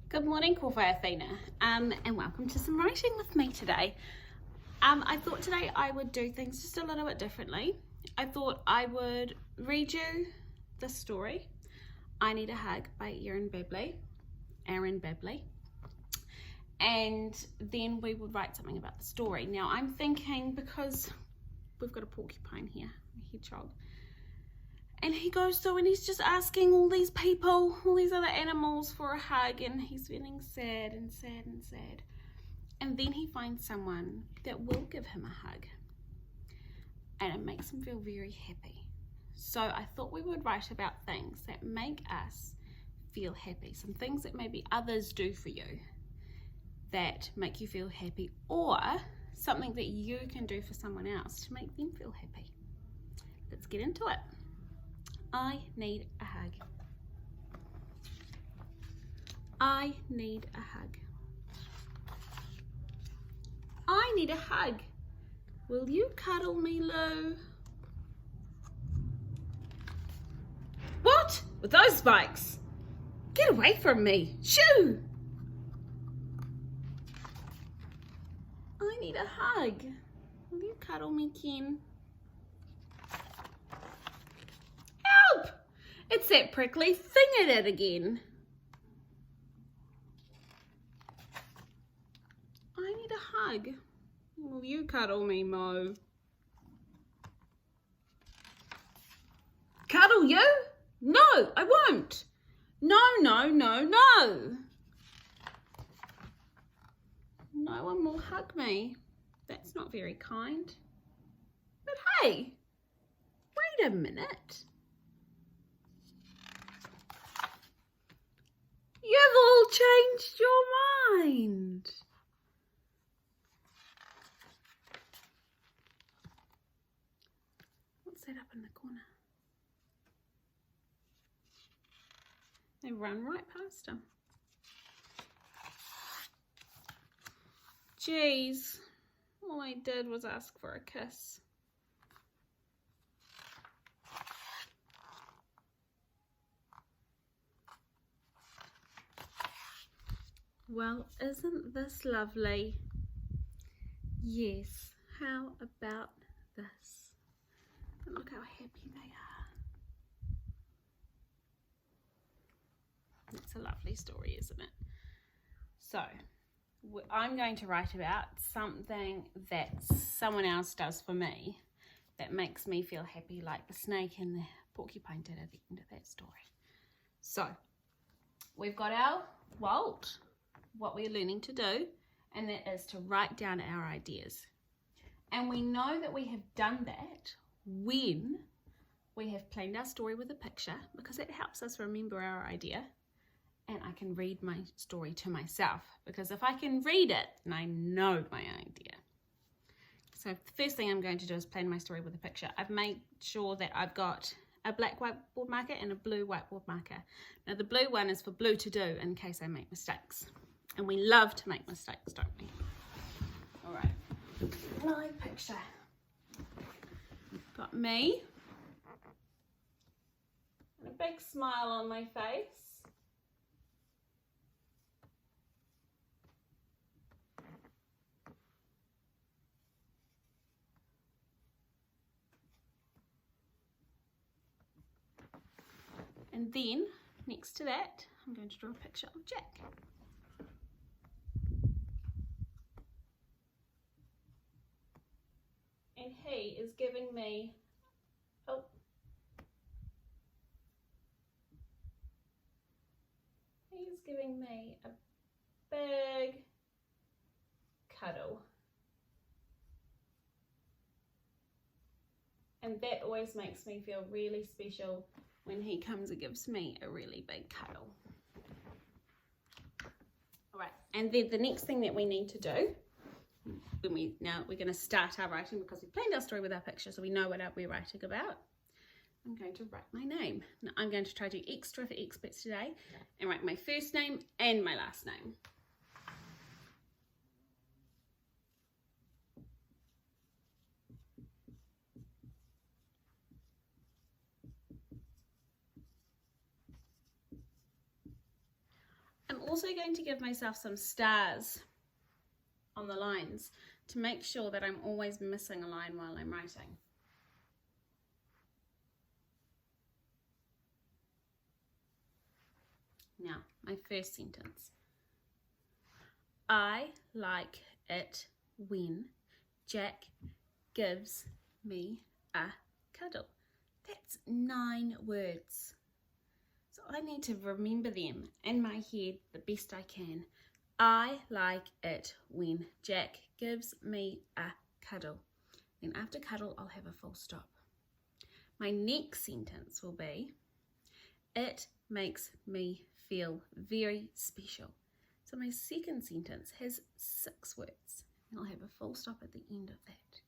Good morning, Corvai Athena, and welcome to some writing with me today. I thought today I would do things just a little bit differently. I thought I would read you the story, I Need a Hug by Aaron Babley, and then we would write something about the story. Now I'm thinking, because we've got a porcupine here, a hedgehog, and he goes through and he's just asking all these people, all these other animals for a hug, and he's feeling sad and sad and sad. And then he finds someone that will give him a hug. And it makes him feel very happy. So I thought we would write about things that make us feel happy. Some things that maybe others do for you that make you feel happy, or something that you can do for someone else to make them feel happy. Let's get into it. I need a hug. I need a hug. I need a hug. Will you cuddle me, Lou? What? With those spikes? Get away from me. Shoo! I need a hug. Will you cuddle me, Ken? Help! It's that prickly thing at it again. I need a hug. Will you cuddle me, Mo? Cuddle you? No, I won't. No, no, no, no. No one will hug me. That's not very kind. But hey, wait a minute. You've all changed your mind. What's that up in the corner? They run right past him. Jeez, all I did was ask for a kiss. Well, isn't this lovely? Yes, how about this? And look how happy they are. It's a lovely story, isn't it? So, I'm going to write about something that someone else does for me that makes me feel happy, like the snake and the porcupine did at the end of that story. So, we've got our Walt, what we're learning to do, and that is to write down our ideas. And we know that we have done that when we have planned our story with a picture, because it helps us remember our idea, and I can read my story to myself, because if I can read it, then I know my idea. So the first thing I'm going to do is plan my story with a picture. I've made sure that I've got a black whiteboard marker and a blue whiteboard marker. Now the blue one is for blue to do in case I make mistakes. And we love to make mistakes, don't we? All right, my picture. Got me, and a big smile on my face. And then, next to that, I'm going to draw a picture of Jack. And he is giving me, he's giving me a big cuddle. And that always makes me feel really special when he comes and gives me a really big cuddle. All right, and then the next thing that we need to do, now we're going to start our writing, because we planned our story with our picture, so we know what we're writing about. I'm going to write my name. Now I'm going to try to do extra for experts today and write my first name and my last name. also going to give myself some stars on the lines to make sure that I'm always missing a line while I'm writing. Now, my first sentence. I like it when Jack gives me a cuddle. That's 9 words. So I need to remember them in my head the best I can. I like it when Jack gives me a cuddle. Then after cuddle, I'll have a full stop. My next sentence will be, it makes me feel very special. So my second sentence has 6 words. And I'll have a full stop at the end of that.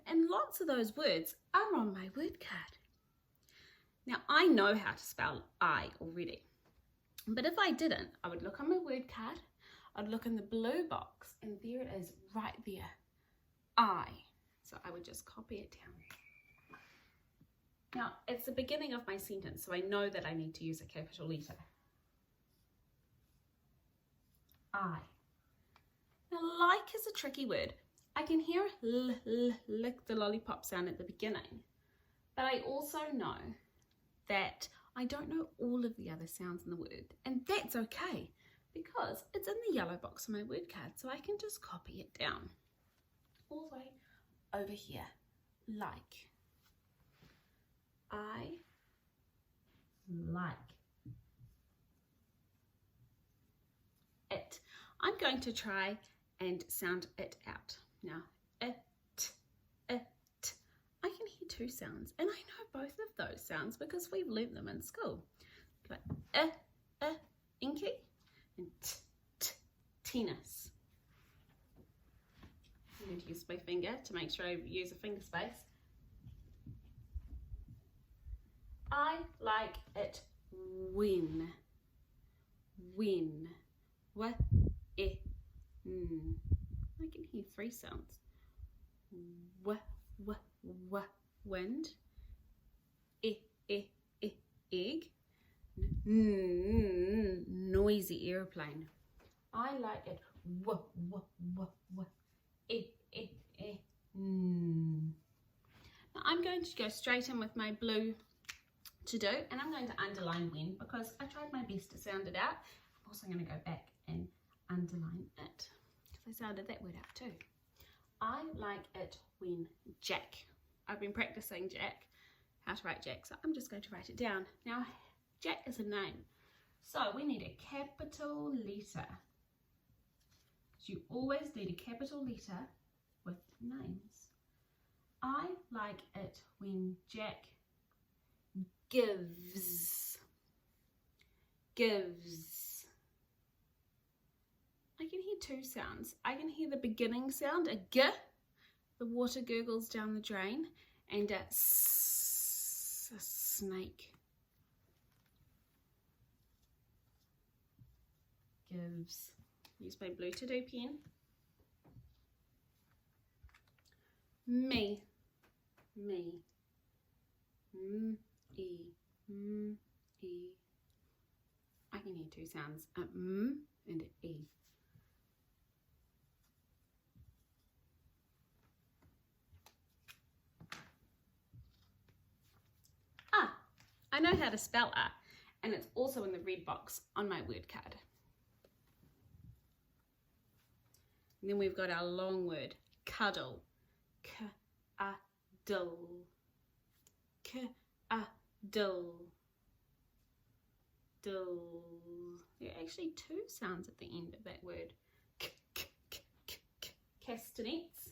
And lots of those words are on my word card. Now, I know how to spell I already. But if I didn't, I would look on my word card, I'd look in the blue box, and there it is right there, I. So I would just copy it down. Now, it's the beginning of my sentence, so I know that I need to use a capital letter. I. Now, like is a tricky word. I can hear lick the lollipop sound at the beginning, but I also know that I don't know all of the other sounds in the word, and that's okay because it's in the yellow box on my word card, so I can just copy it down all the way over here, like. I like it. I'm going to try and sound it out. Now, it. I can hear 2 sounds, and I know both of those sounds because we've learnt them in school. Like inky, and tennis. I'm going to use my finger to make sure I use a finger space. I like it when. What? I can hear 3 sounds. Wind. Egg. Noisy airplane. I like it. Now I'm going to go straight in with my blue to do, and I'm going to underline when because I tried my best to sound it out. I'm also going to go back and underline it because I sounded that word out too. I like it when Jack. I've been practicing Jack, how to write Jack, so I'm just going to write it down. Now, Jack is a name, so we need a capital letter. So you always need a capital letter with names. I like it when Jack gives. I can hear 2 sounds. I can hear the beginning sound, a g, the water gurgles down the drain, and a s, a snake. Gives. Use my blue to-do pen. Me. E. I can hear 2 sounds, a and an e. I know how to spell A, and it's also in the red box on my word card. And then we've got our long word, cuddle. K-a-dill. K-a-dill. Dill. There are actually 2 sounds at the end of that word. Castanets.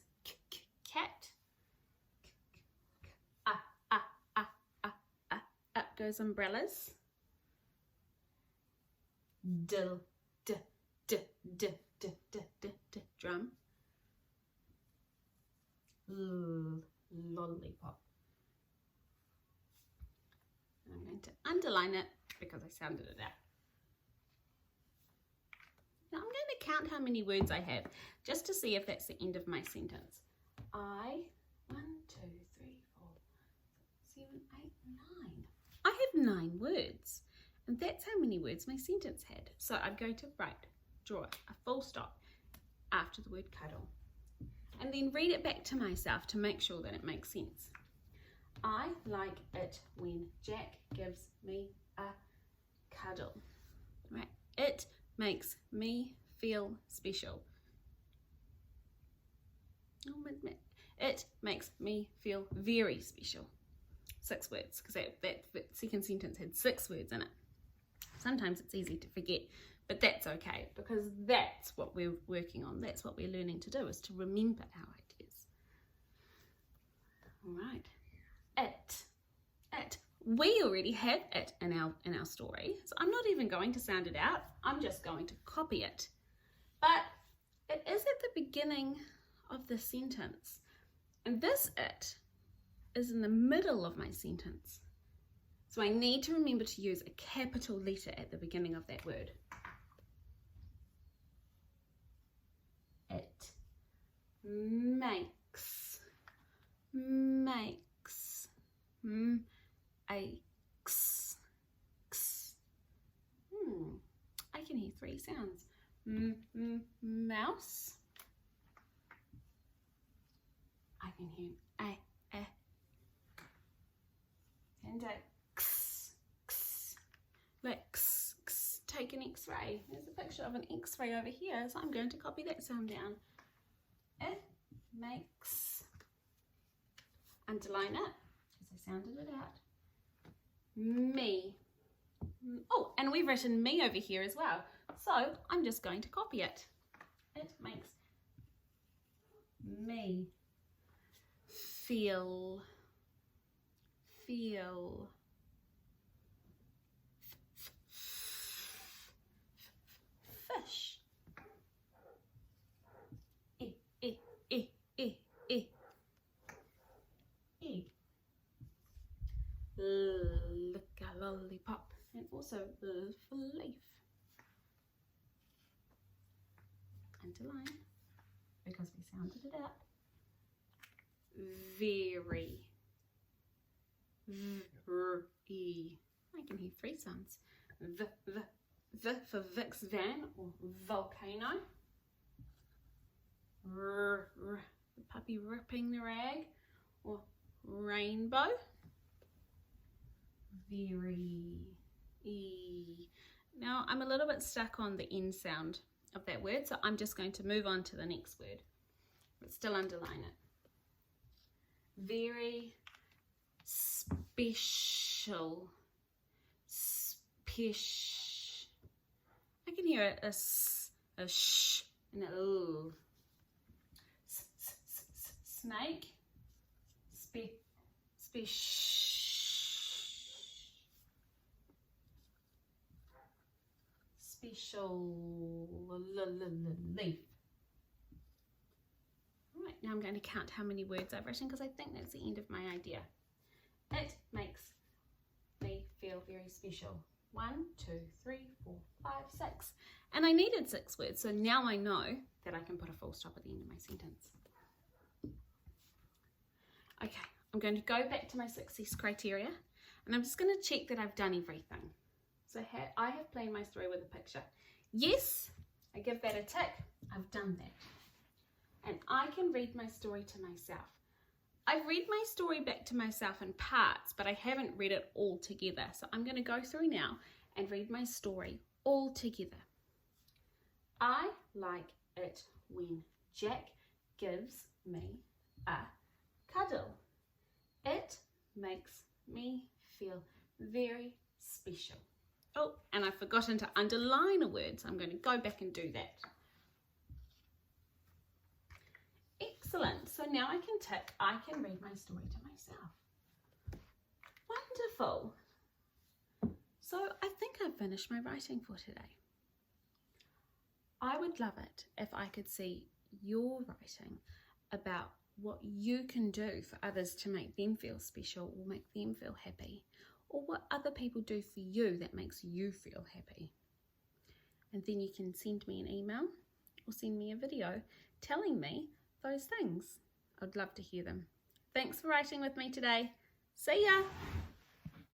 Cat. Up goes umbrellas. Dill. Drum. Lollipop. And I'm going to underline it because I sounded it out. Now I'm going to count how many words I have just to see if that's the end of my sentence. 1, 2, 3, 4, 7, 8, 9. I have 9 words, And that's how many words my sentence had. So I'm going to draw a full stop after the word cuddle. And then read it back to myself to make sure that it makes sense. I like it when Jack gives me a cuddle. Right? It makes me feel special. It makes me feel very special. 6 words, because that second sentence had 6 words in it. Sometimes it's easy to forget, but that's okay, because that's what we're working on. That's what we're learning to do, is to remember our ideas. All right. It. We already have it in our story, so I'm not even going to sound it out. I'm just going to copy it. But it is at the beginning of the sentence, and this it is in the middle of my sentence. So I need to remember to use a capital letter at the beginning of that word. It makes aches. I can hear 3 sounds. Mouse. I can hear a. And a x. Like x. Take an X-ray. There's a picture of an X-ray over here, so I'm going to copy that sound down. It makes. Underline it, because I sounded it out. Me. Oh, and we've written me over here as well. So I'm just going to copy it. It makes me feel fish. Look a lollipop, and also for leaf. Underline, because we sounded it out. Very. I can hear 3 sounds. V for Vic's van, or volcano. The puppy ripping the rag, or rainbow. Very. Now I'm a little bit stuck on the N sound of that word, so I'm just going to move on to the next word, but still underline it. Very special. I can hear a sh and a l. Snake. Special leaf. Right, now I'm going to count how many words I've written, because I think that's the end of my idea. It makes me feel very special. 1, 2, 3, 4, 5, 6. And I needed 6 words, so now I know that I can put a full stop at the end of my sentence. Okay, I'm going to go back to my success criteria, and I'm just going to check that I've done everything. So I have planned my story with a picture. Yes, I give that a tick. I've done that. And I can read my story to myself. I've read my story back to myself in parts, but I haven't read it all together. So I'm going to go through now and read my story all together. I like it when Jack gives me a cuddle. It makes me feel very special. Oh, and I've forgotten to underline a word, so I'm going to go back and do that. Excellent. So now I can tick, I can read my story to myself. Wonderful. So I think I've finished my writing for today. I would love it if I could see your writing about what you can do for others to make them feel special or make them feel happy, or what other people do for you that makes you feel happy. And then you can send me an email or send me a video telling me those things. I'd love to hear them. Thanks for writing with me today. See ya!